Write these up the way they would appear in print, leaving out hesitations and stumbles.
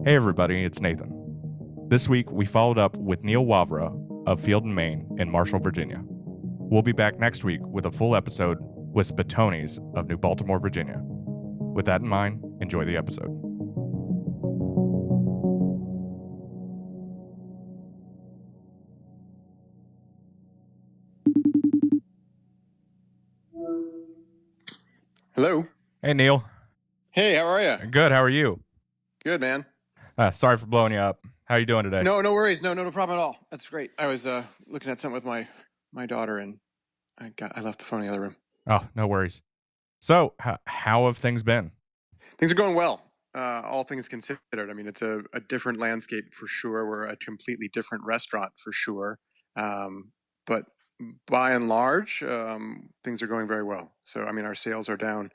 Hey everybody, it's Nathan. This week we followed up with Neal Wavra of Field and Main in Marshall, Virginia. We'll be back next week with a full episode with Spitony's of New Baltimore, Virginia. With that in mind, enjoy the episode. Hello. Hey Neal. Hey, how are you? Good, how are you? Good, man. Sorry for blowing you up. How are you doing today? No worries. No problem at all. That's great. I was looking at something with my daughter, and I left the phone in the other room. Oh, no worries. So, how have things been? Things are going well. All things considered. I mean, it's a different landscape for sure. We're a completely different restaurant for sure. But by and large, things are going very well. So, I mean, our sales are down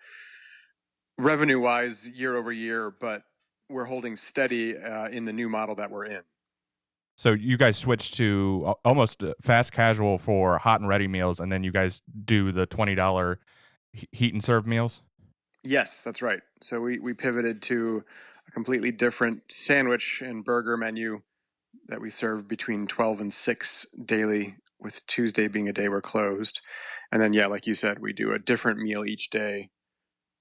revenue-wise year over year, but we're holding steady in the new model that we're in. So you guys switched to almost fast casual for hot and ready meals, and then you guys do the $20 heat and serve meals? Yes, that's right. So we pivoted to a completely different sandwich and burger menu that we serve between 12 and 6 daily, with Tuesday being a day we're closed. And then, yeah, like you said, we do a different meal each day,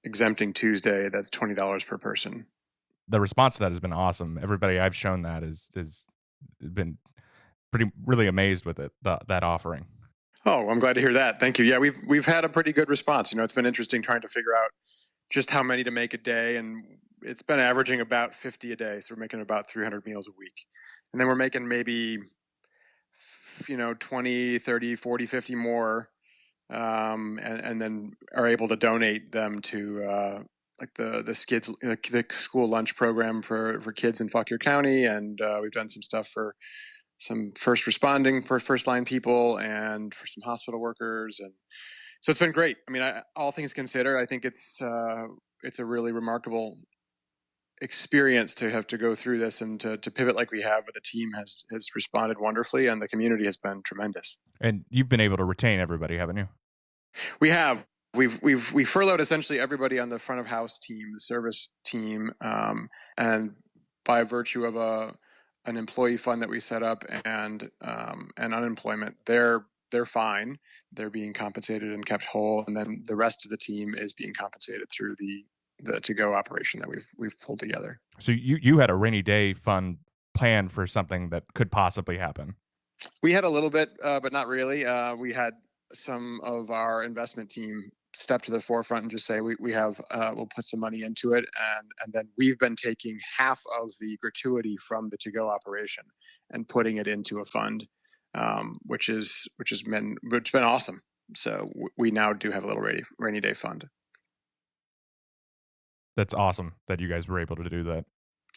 exempting Tuesday. That's $20 per person. The response to that has been awesome. Everybody I've shown that is been really amazed with it, that offering. Oh, I'm glad to hear that. Thank you. Yeah, we've had a pretty good response. You know, it's been interesting trying to figure out just how many to make a day, and it's been averaging about 50 a day. So we're making about 300 meals a week. And then we're making maybe 20, 30, 40, 50 more, and then are able to donate them to like the skids, the school lunch program for kids in Fauquier County, and we've done some stuff for some first line people, and for some hospital workers, and so it's been great. I mean, all things considered, I think it's a really remarkable experience to have to go through this and to pivot like we have. But the team has responded wonderfully, and the community has been tremendous. And you've been able to retain everybody, haven't you? We have. We furloughed essentially everybody on the front of house team, the service team, and by virtue of an employee fund that we set up, and unemployment, they're fine. They're being compensated and kept whole, and then the rest of the team is being compensated through the to-go operation that we've pulled together. So you had a rainy day fund planned for something that could possibly happen. We had a little bit, but not really. We had some of our investment team step to the forefront and just say we have we'll put some money into it, and then we've been taking half of the gratuity from the to-go operation and putting it into a fund, which has been awesome. So we now do have a little rainy day fund. That's awesome that you guys were able to do that.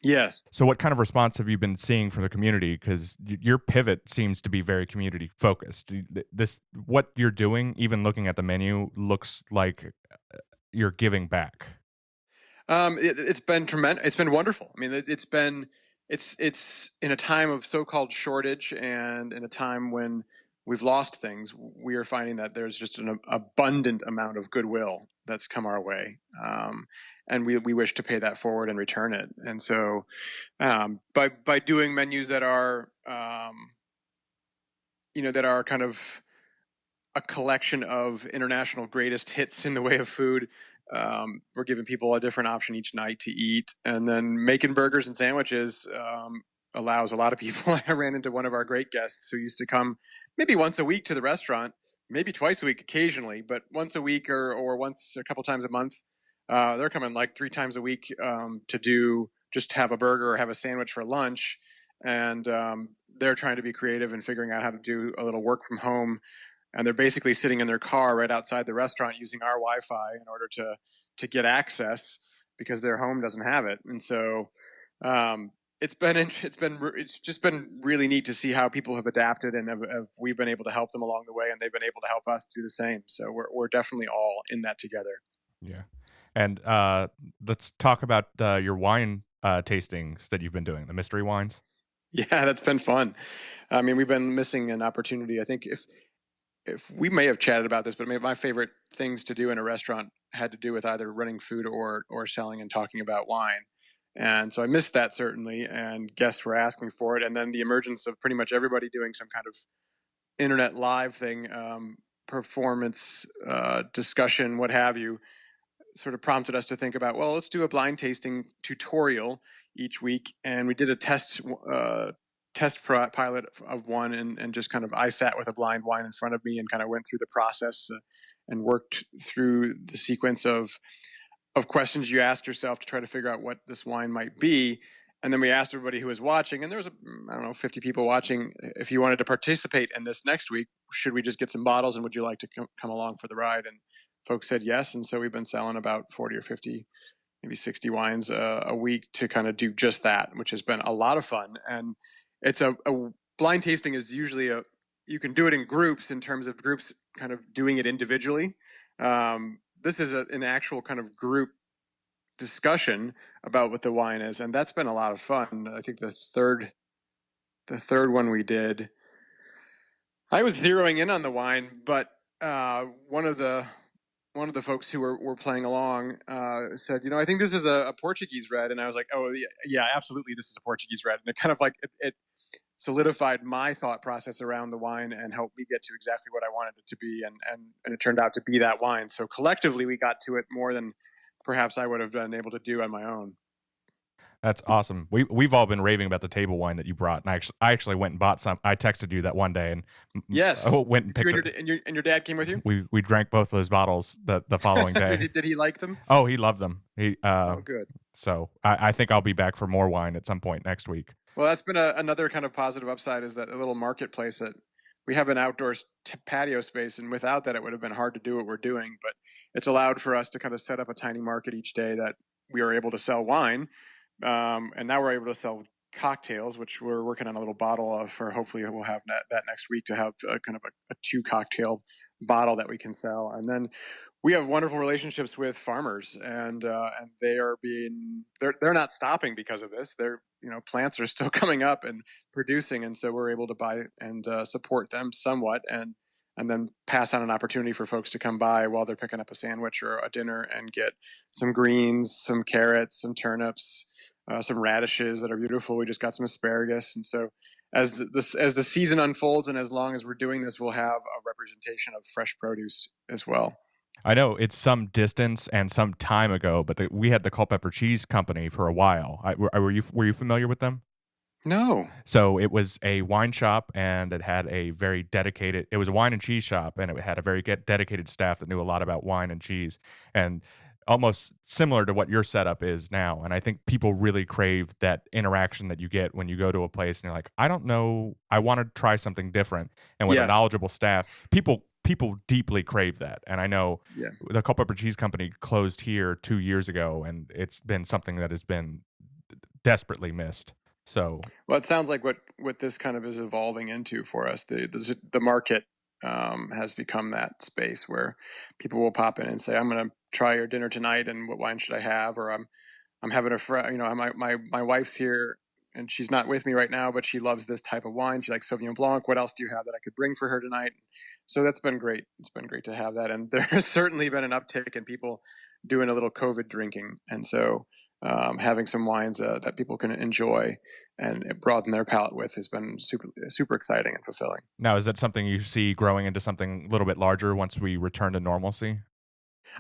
Yes. So what kind of response have you been seeing from the community? Because your pivot seems to be very community focused. What you're doing, even looking at the menu, looks like you're giving back. It's been tremendous. It's been wonderful. I mean, it's in a time of so-called shortage, and in a time when we've lost things, we are finding that there's just an abundant amount of goodwill that's come our way, and we wish to pay that forward and return it. And so, by doing menus that are, that are kind of a collection of international greatest hits in the way of food, we're giving people a different option each night to eat, and then making burgers and sandwiches allows a lot of people. I ran into one of our great guests who used to come maybe once a week to the restaurant, maybe twice a week occasionally, but once a week or once a couple times a month. They're coming like 3 times a week to just have a burger or have a sandwich for lunch, and they're trying to be creative and figuring out how to do a little work from home. And they're basically sitting in their car right outside the restaurant using our Wi-Fi in order to get access, because their home doesn't have it. And so it's just been really neat to see how people have adapted, and we've been able to help them along the way, and they've been able to help us do the same. So we're definitely all in that together. Yeah. And let's talk about your wine tastings that you've been doing, the mystery wines. Yeah, that's been fun. I mean, we've been missing an opportunity. I think if we may have chatted about this, but my favorite things to do in a restaurant had to do with either running food or selling and talking about wine. And so I missed that certainly, and guests were asking for it. And then the emergence of pretty much everybody doing some kind of internet live thing, performance, discussion, what have you, sort of prompted us to think about, well, let's do a blind tasting tutorial each week. And we did a pilot of one, and just kind of, I sat with a blind wine in front of me and kind of went through the process, and worked through the sequence of questions you ask yourself to try to figure out what this wine might be. And then we asked everybody who was watching, and there was, I don't know, 50 people watching, if you wanted to participate in this next week, should we just get some bottles, and would you like to come along for the ride? And folks said yes. And so we've been selling about 40 or 50, maybe 60 wines a week to kind of do just that, which has been a lot of fun. And it's a blind tasting is usually you can do it in groups, in terms of groups kind of doing it individually. This is an actual kind of group discussion about what the wine is, and that's been a lot of fun. I think the third one we did, I was zeroing in on the wine, but one of the folks who were playing along said, I think this is a Portuguese red. And I was like, oh yeah, absolutely, this is a Portuguese red. And it kind of like it solidified my thought process around the wine and helped me get to exactly what I wanted it to be, and it turned out to be that wine. So collectively we got to it more than perhaps I would have been able to do on my own. That's awesome. We've all been raving about the table wine that you brought, and I actually went and bought some. I texted you that one day, and I Yes. went and You picked and it. your dad came with you? We drank both those bottles the following day. Did he like them? Oh, he loved them. Oh, good. So I think I'll be back for more wine at some point next week. Well, that's been another kind of positive upside, is that a little marketplace that we have, an outdoor patio space, and without that, it would have been hard to do what we're doing. But it's allowed for us to kind of set up a tiny market each day that we are able to sell wine, and now we're able to sell cocktails, which we're working on a little bottle of, for hopefully we'll have that next week, to have kind of a 2 cocktail bottle that we can sell. And then we have wonderful relationships with farmers, and they're not stopping because of this. They're, plants are still coming up and producing, and so we're able to buy and support them somewhat, and then pass on an opportunity for folks to come by while they're picking up a sandwich or a dinner, and get some greens, some carrots, some turnips, some radishes that are beautiful. We just got some asparagus. And so as the season unfolds, and as long as we're doing this, we'll have a representation of fresh produce as well. I know it's some distance and some time ago, but we had the Culpeper Cheese Company for a while. Were you familiar with them? No. So it was a wine shop, and it had a very dedicated. It was a wine and cheese shop, and it had a very dedicated staff that knew a lot about wine and cheese, and almost similar to what your setup is now. And I think people really crave that interaction that you get when you go to a place and you're like, I don't know, I want to try something different. And with a Yes. knowledgeable staff, people deeply crave that. And I know Yeah. the Culpeper Cheese Company closed here 2 years ago, and it's been something that has been desperately missed. So Well, it sounds like what this kind of is evolving into for us. The market has become that space where people will pop in and say, "I'm going to try your dinner tonight, and what wine should I have?" Or I'm having a friend. My wife's here, and she's not with me right now, but she loves this type of wine. She likes Sauvignon Blanc. What else do you have that I could bring for her tonight? So that's been great. It's been great to have that, and there has certainly been an uptick in people doing a little COVID drinking, and so having some wines that people can enjoy and broaden their palate with has been super super exciting and fulfilling. now, is that something you see growing into something a little bit larger once we return to normalcy?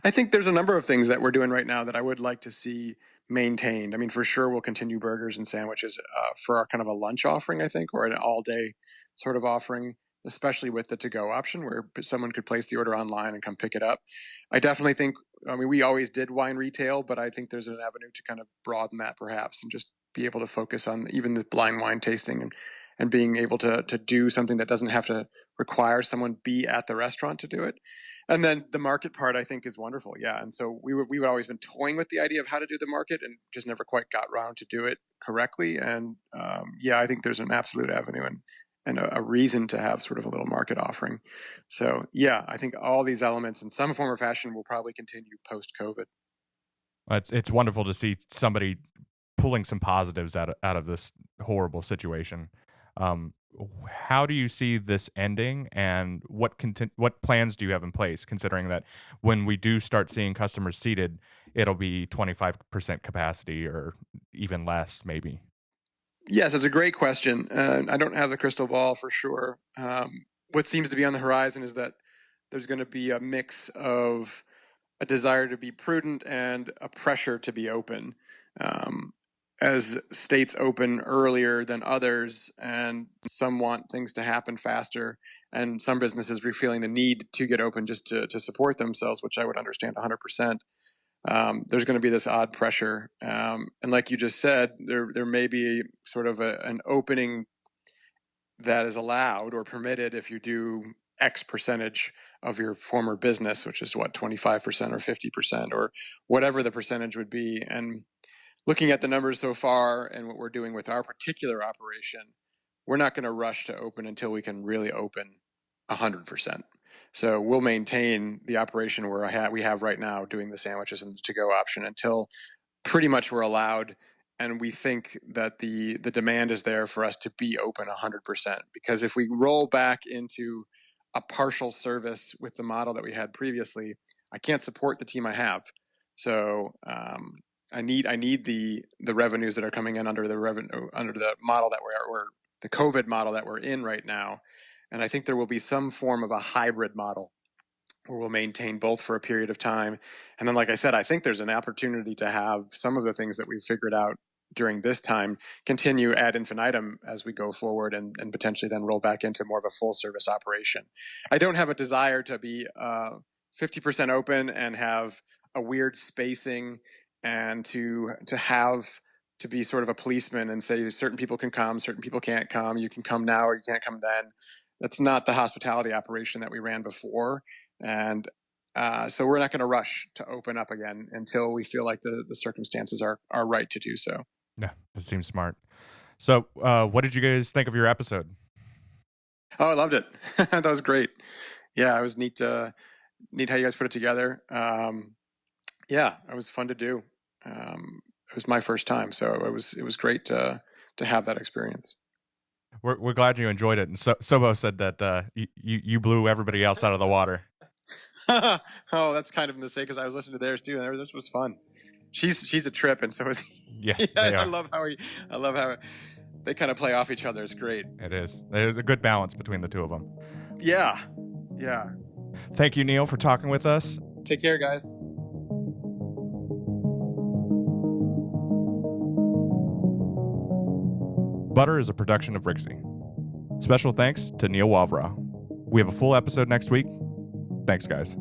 I think there's a number of things that we're doing right now that I would like to see maintained. I mean, for sure, we'll continue burgers and sandwiches for our kind of a lunch offering, I think, or an all day sort of offering, especially with the to go option where someone could place the order online and come pick it up. I definitely think, I mean, we always did wine retail, but I think there's an avenue to kind of broaden that perhaps, and just be able to focus on even the blind wine tasting, and being able to do something that doesn't have to require someone be at the restaurant to do it. And then the market part, I think, is wonderful. Yeah. And so we've always been toying with the idea of how to do the market, and just never quite got around to do it correctly. And yeah, I think there's an absolute avenue, and a reason to have sort of a little market offering. So yeah, I think all these elements in some form or fashion will probably continue post COVID. It's wonderful to see somebody pulling some positives out of this horrible situation. Um, how do you see this ending, and what plans do you have in place? Considering that when we do start seeing customers seated, it'll be 25% capacity, or even less, maybe? Yes, it's a great question. I don't have the crystal ball for sure. What seems to be on the horizon is that there's going to be a mix of a desire to be prudent and a pressure to be open. Um, as states open earlier than others, and some want things to happen faster, and some businesses are feeling the need to get open just to support themselves, which I would understand 100%. There's going to be this odd pressure, and like you just said, there may be sort of an opening that is allowed or permitted if you do X percentage of your former business, which is what, 25% or 50% or whatever the percentage would be. And looking at the numbers so far and what we're doing with our particular operation, we're not going to rush to open until we can really open 100%. So we'll maintain the operation where we have right now doing the sandwiches and the to-go option until pretty much we're allowed, and we think that the demand is there for us to be open 100%. Because if we roll back into a partial service with the model that we had previously, I can't support the team I have. So I need the revenues that are coming in under the model that we're the COVID model that we're in right now. And I think there will be some form of a hybrid model where we'll maintain both for a period of time. And then, like I said, I think there's an opportunity to have some of the things that we've figured out during this time continue ad infinitum as we go forward, and potentially then roll back into more of a full service operation. I don't have a desire to be 50% open and have a weird spacing, and to be sort of a policeman and say certain people can come, certain people can't come, you can come now or you can't come then. That's not the hospitality operation that we ran before. And so we're not going to rush to open up again until we feel like the circumstances are right to do so. Yeah, it seems smart. So, what did you guys think of your episode? Oh, I loved it. That was great. Yeah, it was neat how you guys put it together. Yeah, it was fun to do. It was my first time, so it was great to have that experience. We're glad you enjoyed it. And Sobo said that you blew everybody else out of the water. Oh, that's kind of a mistake because I was listening to theirs too, and this was fun. She's a trip, and so is he. Yeah, they are. I love how they kind of play off each other. It's great. It is. There's a good balance between the two of them. Yeah. Thank you, Neal, for talking with us. Take care, guys. Butter is a production of Rixie. Special thanks to Neal Wavra. We have a full episode next week. Thanks, guys.